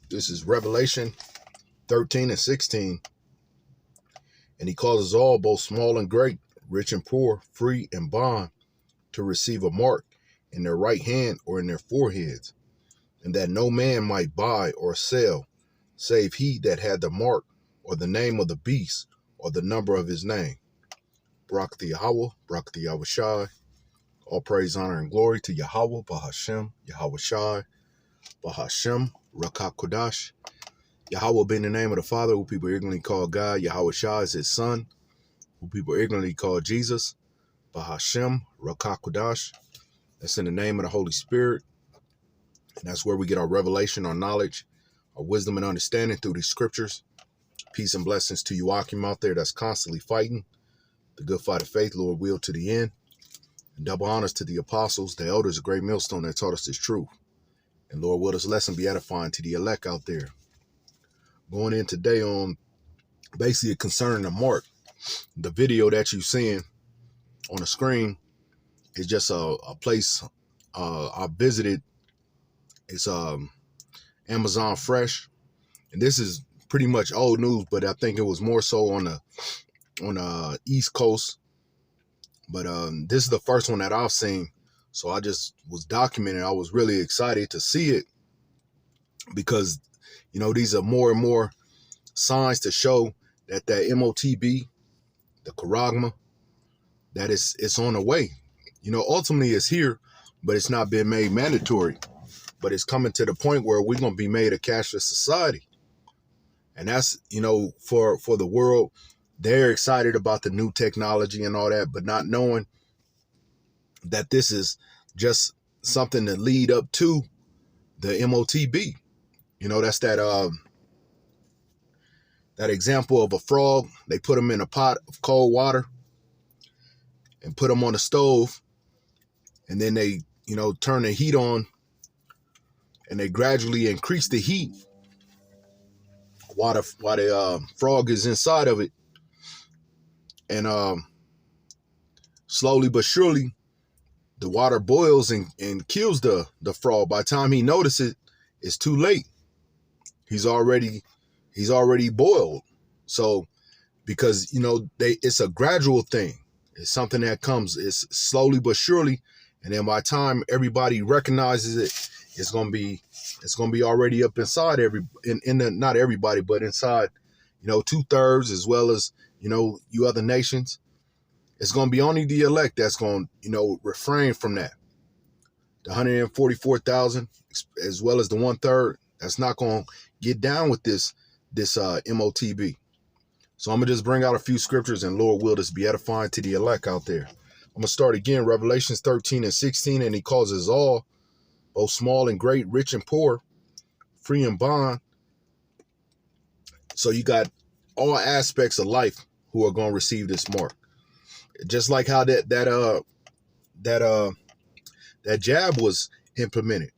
This is Revelation 13 and 16. And he causes all, both small and great, rich and poor, free and bond, to receive a mark in their right hand or in their foreheads, and that no man might buy or sell, save he that had the mark or the name of the beast or the number of his name. Barak the Yahweh, Barak the Yahweh Shai. All praise, honor, and glory to Yahweh, Bahashem, Yahweh Shai, Bahashem, Rakak Kodash. Yahweh being the name of the Father, who people ignorantly call God. Yahweh Shai is his son, who people ignorantly call Jesus. Bahashem, Rakak Kodash. That's in the name of the Holy Spirit. And that's where we get our revelation, our knowledge, our wisdom and understanding through these scriptures. Peace and blessings to you, Akim, out there that's constantly fighting the good fight of faith, Lord will, to the end. And double honors to the apostles, the elders, a great millstone that taught us this truth. And Lord, will this lesson be edifying to the elect out there. Going in today on basically concerning the mark. The video that you're seeing on the screen is just a place I visited. It's Amazon Fresh. And this is pretty much old news, but I think it was more so on the East Coast. But this is the first one that I've seen. So I just was documenting. I was really excited to see it because, you know, these are more and more signs to show that MOTB, the charagma, that it's on the way. You know, ultimately it's here, but it's not been made mandatory. But it's coming to the point where we're going to be made a cashless society. And that's, you know, for the world, they're excited about the new technology and all that, but not knowing that this is just something to lead up to the MOTB. You know, that's that example of a frog. They put them in a pot of cold water and put them on the stove. And then they, you know, turn the heat on and they gradually increase the heat while the frog is inside of it. And slowly but surely, the water boils and kills the frog. By the time he notices it's too late. He's already boiled. So, because, you know, it's a gradual thing. It's something that comes, it's slowly but surely. And then by the time everybody recognizes it, it's gonna be already up inside not everybody, but inside, you know, 2/3, as well as, you know, you other nations. It's going to be only the elect that's going to, you know, refrain from that. The 144,000, as well as the 1/3, that's not going to get down with this MOTB. So I'm going to just bring out a few scriptures, and Lord will this be edifying to the elect out there. I'm going to start again, Revelations 13 and 16, and he causes all, both small and great, rich and poor, free and bond. So you got all aspects of life who are going to receive this mark. Just like how that jab was implemented.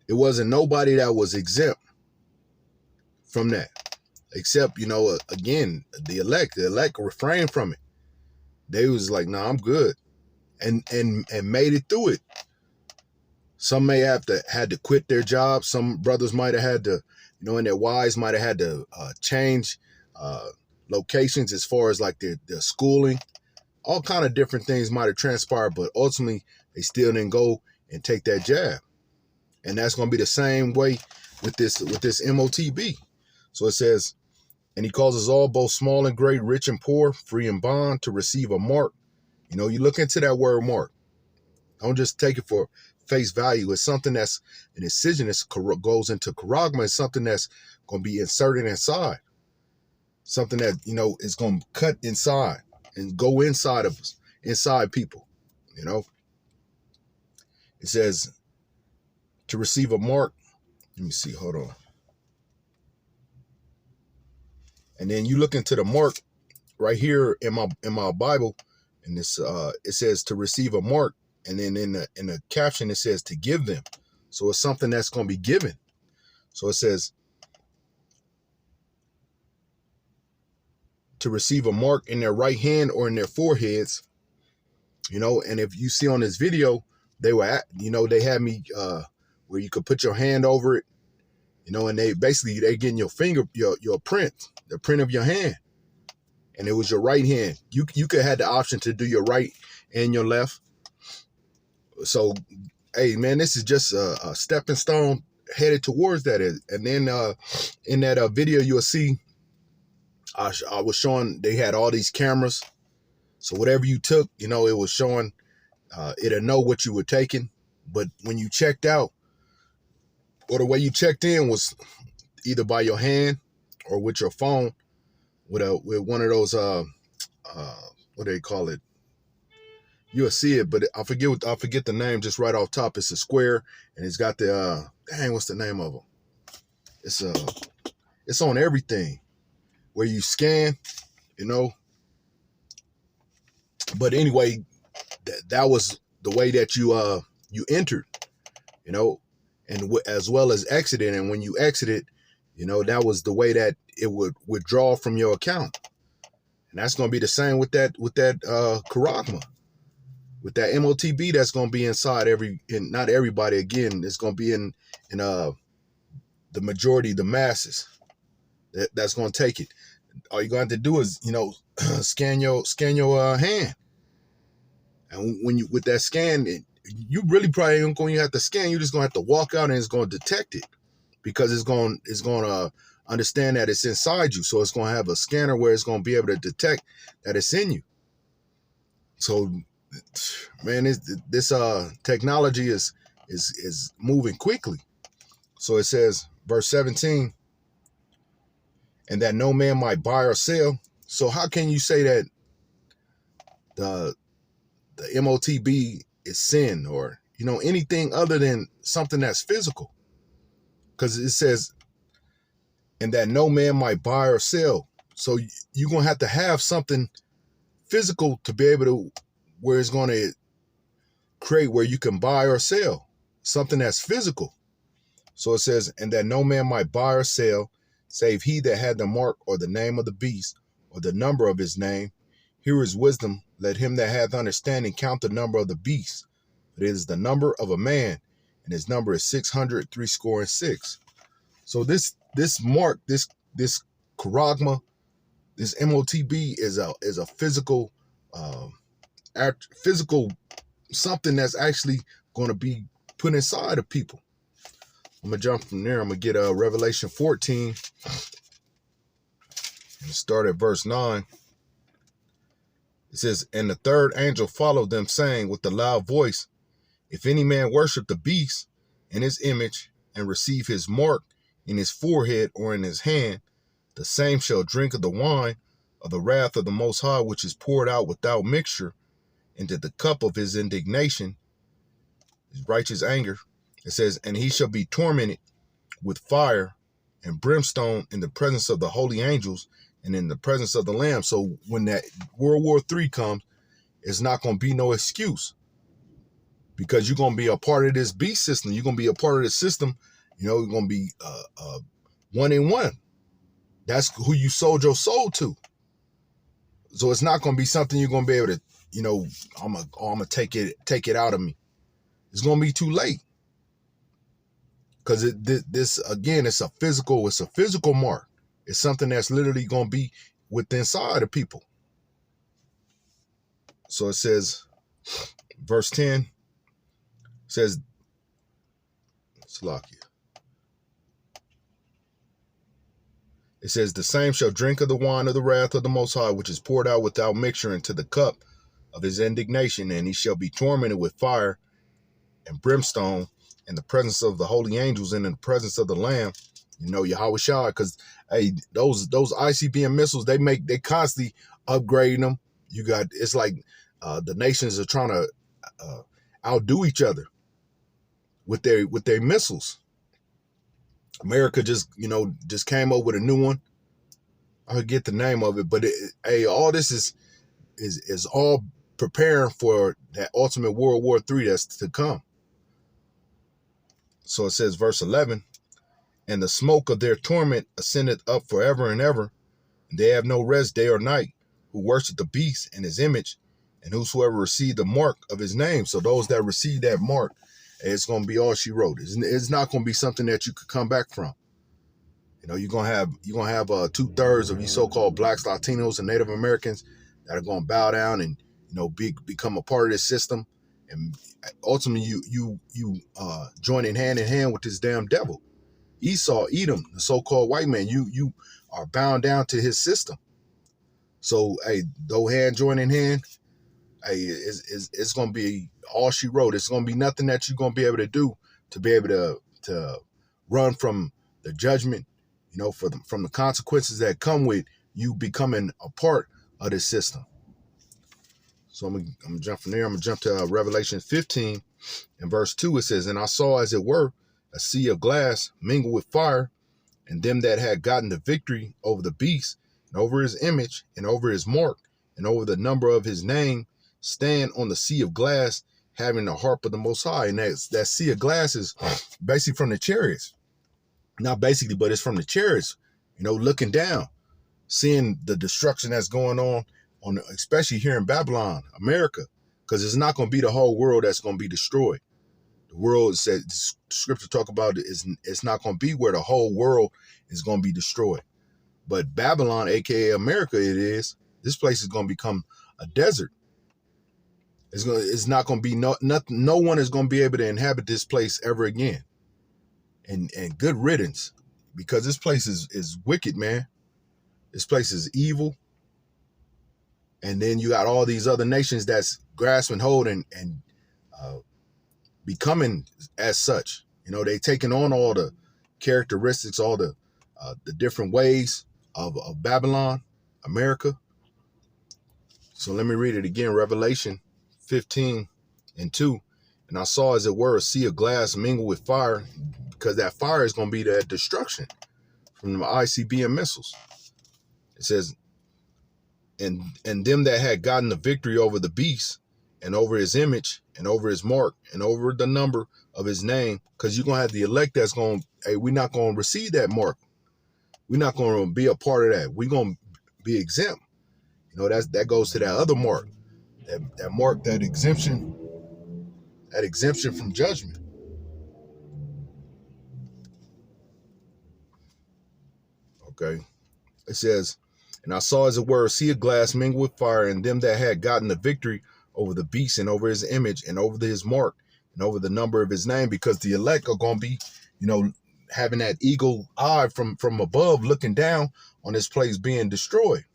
It wasn't nobody that was exempt from that. Except, you know, again, the elect refrained from it. They was like, nah, I'm good. And made it through it. Some may had to quit their jobs. Some brothers might have had to, you know, and their wives might have had to change locations as far as like their schooling. All kind of different things might have transpired, but ultimately they still didn't go and take that jab. And that's going to be the same way with this MOTB. So it says, and he causes all, both small and great, rich and poor, free and bond, to receive a mark. You know, you look into that word mark. Don't just take it for face value. It's something that's an incision that goes into charagma. It's something that's going to be inserted inside. Something that, you know, is going to cut inside and go inside of us, inside people, you know. It says to receive a mark. Let me see, hold on. And then you look into the mark right here in my Bible, and this it says to receive a mark, and then in the caption it says to give them. So it's something that's going to be given. So it says to receive a mark in their right hand or in their foreheads, you know. And if you see on this video, they were at, you know, they had me where you could put your hand over it And they getting your finger, your print, the print of your hand. And it was your right hand. You could have the option to do your right and your left. So, hey, man, this is just a stepping stone headed towards that. And then in that video, you'll see I was showing they had all these cameras. So whatever you took, it was showing, it'll know what you were taking. But when you checked out, or the way you checked in was either by your hand or with your phone, with one of those what do they call it? You'll see it, but I forget the name just right off top. It's a square, and it's got the what's the name of them? It's on everything where you scan, But anyway, that was the way that you entered, and as well as exited. And when you exited, that was the way that it would withdraw from your account. And that's going to be the same with that charagma, with that MOTB that's going to be inside not everybody. Again, it's going to be in the majority, the masses that's going to take it. All you're going to have to do is, scan your hand. And when you, with that scan, you really probably ain't going to have to scan. You're just going to have to walk out and it's going to detect it, because it's going to understand that it's inside you. So it's going to have a scanner where it's going to be able to detect that it's in you. So, man, this technology is moving quickly. So it says, verse 17, and that no man might buy or sell. So how can you say that the MOTB is sin, or anything other than something that's physical? Because it says, and that no man might buy or sell. So you're going to have something physical to be able to, where it's going to create where you can buy or sell something that's physical. So it says, and that no man might buy or sell, save he that had the mark or the name of the beast or the number of his name. Here is wisdom. Let him that hath understanding count the number of the beast. It is the number of a man, and his number is 666. So this mark, this charagma, this MOTB is a physical, physical something that's actually going to be put inside of people. I'm gonna jump from there. I'm gonna get Revelation 14 and start at verse 9. It says, and the third angel followed them, saying with a loud voice, if any man worship the beast and his image, and receive his mark in his forehead or in his hand, the same shall drink of the wine of the wrath of the Most High, which is poured out without mixture into the cup of his indignation, his righteous anger. It says, and he shall be tormented with fire and brimstone in the presence of the holy angels and in the presence of the Lamb. So when that World War III comes, it's not going to be no excuse, because you're going to be a part of this beast system. You're going to be a part of this system. You're going to be one in one. That's who you sold your soul to. So it's not going to be something you're going to be able to, I'm gonna take it out of me. It's going to be too late. Because this again, it's a physical mark. It's something that's literally going to be within inside of people. So it says, verse 10 says, Salakia. It says, the same shall drink of the wine of the wrath of the Most High, which is poured out without mixture into the cup of his indignation, and he shall be tormented with fire and brimstone in the presence of the holy angels and in the presence of the Lamb, Yahweh Shai. Because hey, those ICBM missiles, they constantly upgrade them. It's like the nations are trying to outdo each other with their missiles. America just came up with a new one. I forget the name of it, but all this is all preparing for that ultimate World War III that's to come. So it says, verse 11, and the smoke of their torment ascendeth up forever and ever, and they have no rest day or night, who worship the beast and his image, and whosoever receive the mark of his name. So those that receive that mark, it's going to be all she wrote. It's not going to be something that you could come back from. You're gonna have 2/3 of these so-called blacks, Latinos, and Native Americans that are gonna bow down and become a part of this system, and ultimately you joining hand in hand with this damn devil, Esau, Edom, the so-called white man. You are bound down to his system. So hey, though hand join in hand, hey, it's gonna be all she wrote. It's gonna be nothing that you're gonna be able to do to be able to run from the judgment, from the consequences that come with you becoming a part of this system. So I'm gonna jump from there. I'm gonna jump to Revelation 15 and verse 2. It says, "And I saw, as it were, a sea of glass mingled with fire, and them that had gotten the victory over the beast, and over his image, and over his mark, and over the number of his name, stand on the sea of glass, having the harp of the Most High." And that sea of glass is basically from the chariots. Not basically, but it's from the chariots, looking down, seeing the destruction that's going on especially here in Babylon, America, because it's not going to be the whole world that's going to be destroyed. The world, said scripture talk about it, it's not going to be where the whole world is going to be destroyed. But Babylon, aka America, this place is going to become a desert. It's not going to be no one is going to be able to inhabit this place ever again. And good riddance, because this place is wicked, man. This place is evil. And then you got all these other nations that's grasping hold and becoming as such. They taking on all the characteristics, all the different ways of Babylon, America. So let me read it again. Revelation 15 and 2. "And I saw, as it were, a sea of glass mingled with fire," because that fire is going to be that destruction from the ICBM missiles. It says, and them that had gotten the victory over the beast, and over his image, and over his mark, and over the number of his name. Because you're going to have the elect that's going to, hey, we're not going to receive that mark. We're not going to be a part of that. We're going to be exempt. That goes to that other mark. That mark, that exemption from judgment. Okay. It says, "And I saw, as it were, a sea of glass mingled with fire, and them that had gotten the victory over the beast, and over his image, and over his mark, and over the number of his name," because the elect are going to be, having that eagle eye from above, looking down on this place being destroyed.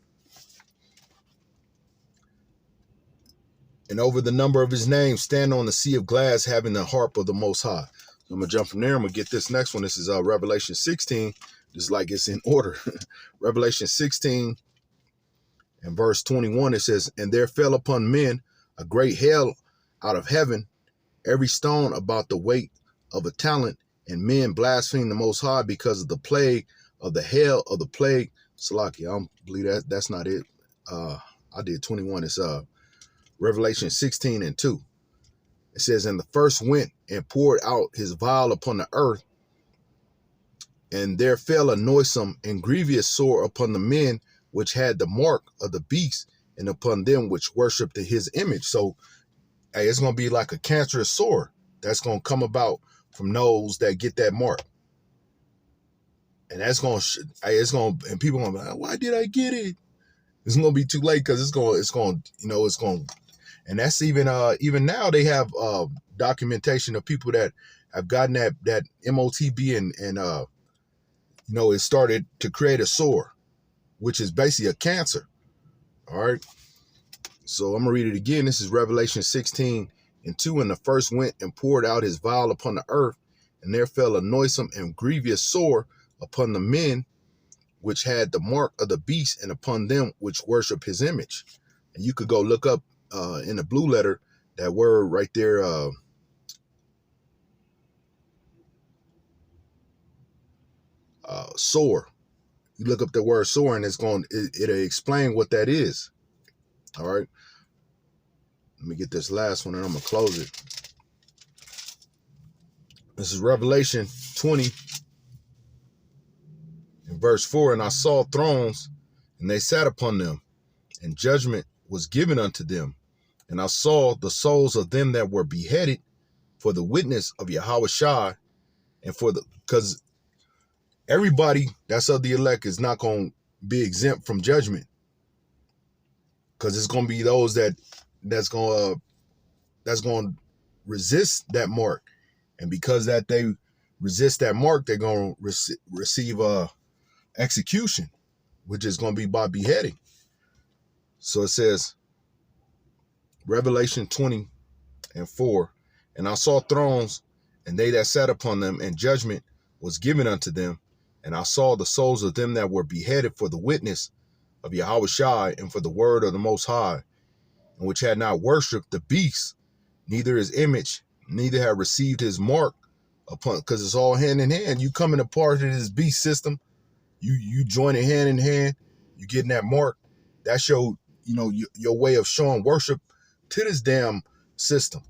"And over the number of his name, stand on the sea of glass, having the harp of the Most High." So I'm going to jump from there. I'm going to get this next one. This is Revelation 16. Just like it's in order. Revelation 16 and verse 21, it says, "And there fell upon men a great hail out of heaven, every stone about the weight of a talent, and men blasphemed the Most High because of the plague of the hail of the plague." Salaki, I don't believe that's not it. I did 21. It's Revelation 16 and 2. It says, "And the first went and poured out his vial upon the earth, and there fell a noisome and grievous sore upon the men which had the mark of the beast, and upon them which worshipped his image." So, hey, it's going to be like a cancerous sore that's going to come about from those that get that mark. And that's going to, and people are going to be like, "Why did I get it?" It's going to be too late, because it's going, and that's even now they have documentation of people that have gotten that MOTB and it started to create a sore, which is basically a cancer. All right. So I'm going to read it again. This is Revelation 16 and 2. "And the first went and poured out his vial upon the earth, and there fell a noisome and grievous sore upon the men which had the mark of the beast, and upon them which worship his image." And you could go look up in the blue letter that word right there. Sore. You look up the word sore, and it'll explain what that is. All right. Let me get this last one, and I'm going to close it. This is Revelation 20 and verse 4. "And I saw thrones, and they sat upon them, and judgment was given unto them. And I saw the souls of them that were beheaded for the witness of Yahweh Shai, and for the," because everybody that's of the elect is not going to be exempt from judgment, because it's going to be those that's going to resist that mark, and because that they resist that mark, they're going to receive execution, which is going to be by beheading. So it says, Revelation 20:4, and I saw thrones, and they that sat upon them, and judgment was given unto them. And I saw the souls of them that were beheaded for the witness of Yahushua and for the word of the Most High, and which had not worshipped the beast, neither his image, neither had received his mark upon, because it's all hand in hand. You coming a part of this beast system, you joining hand in hand, you getting that mark. That's your, your way of showing worship to this damn system.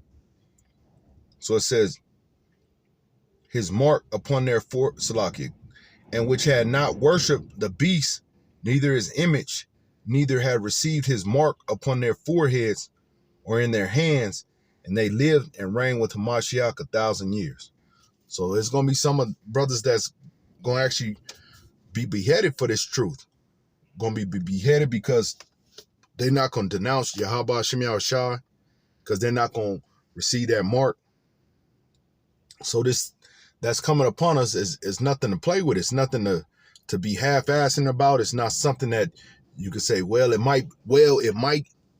So it says, his mark upon their Salakia, and which had not worshipped the beast, neither his image, neither had received his mark upon their foreheads or in their hands, and they lived and reigned with Hamashiach 1,000 years. So there's going to be some of brothers that's going to actually be beheaded for this truth. Going to be beheaded because they're not going to denounce Yahweh Shem Yahushua, because they're not going to receive that mark. So this that's coming upon us is nothing to play with. It's nothing to be half-assing about. It's not something that you could say, well, it might.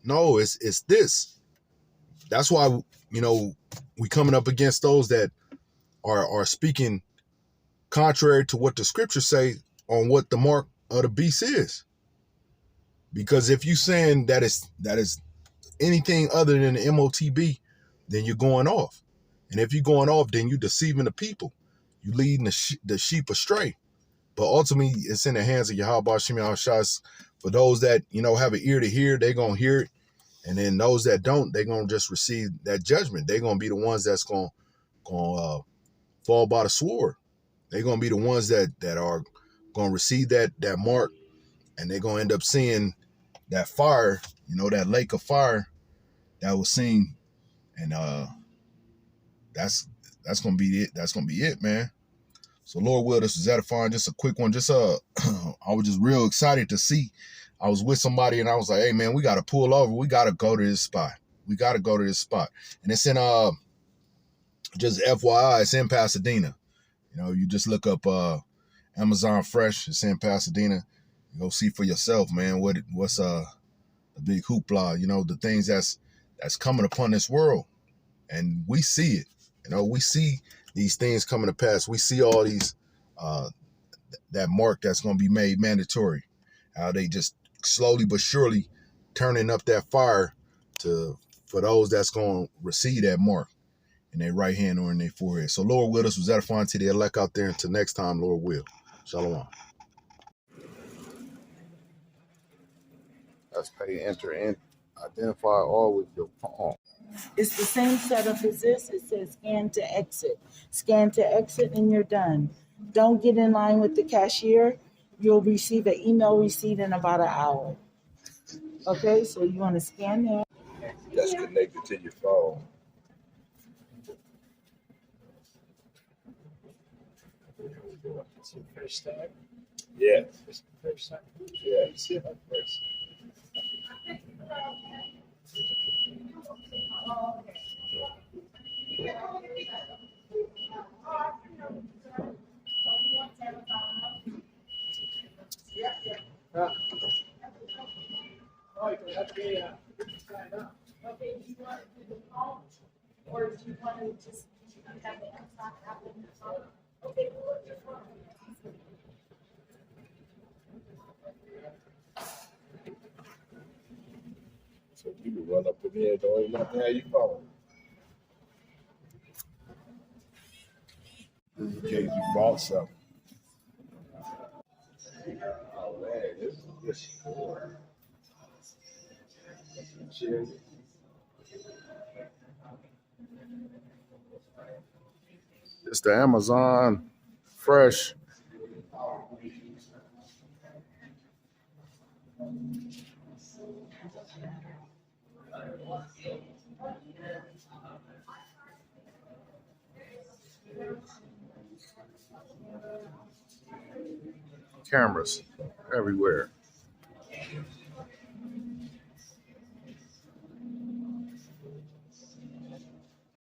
No, it's this. That's why, we coming up against those that are speaking contrary to what the scriptures say on what the mark of the beast is. Because if you saying that is anything other than the MOTB, then you're going off. And if you're going off, then you're deceiving the people. You leading the sheep astray. But ultimately, it's in the hands of Yahweh Shem Yahushua. For those that, have an ear to hear, they're going to hear it. And then those that don't, they're going to just receive that judgment. They're going to be the ones that's going to fall by the sword. They're going to be the ones that are going to receive that mark. And they're going to end up seeing that fire, that lake of fire that was seen. And that's going to be it. That's going to be it, man. So Lord will, this is edifying. Just a quick one. Just I was just real excited to see. I was with somebody and I was like, hey man, we got to pull over. We got to go to this spot. We got to go to this spot. And it's in just FYI, it's in Pasadena. You just look up Amazon Fresh. It's in Pasadena. You go see for yourself, man. What's the big hoopla? The things that's coming upon this world, and we see it. We see these things coming to pass. We see all these that mark that's going to be made mandatory. How they just slowly but surely turning up that fire for those that's going to receive that mark in their right hand or in their forehead. So Lord will, us was edifying to the elect out there. Until next time, Lord will. Shalom. Let's pay, enter, and identify all with your palm. It's the same setup as this. It says scan to exit. Scan to exit and you're done. Don't get in line with the cashier. You'll receive an email receipt in about an hour. Okay, so you want to scan there. That's connected to your phone. It's the first time. Yeah. It's the first time. Yeah. See it first. Okay, do you want to do the phone or do you want to just have the Amazon app in your phone? Okay, we'll look your phone. So you can run up in there, don't even have to have your phone. In case you bought something. Oh man, this is good shit. Cheers. It's the Amazon Fresh. cameras everywhere.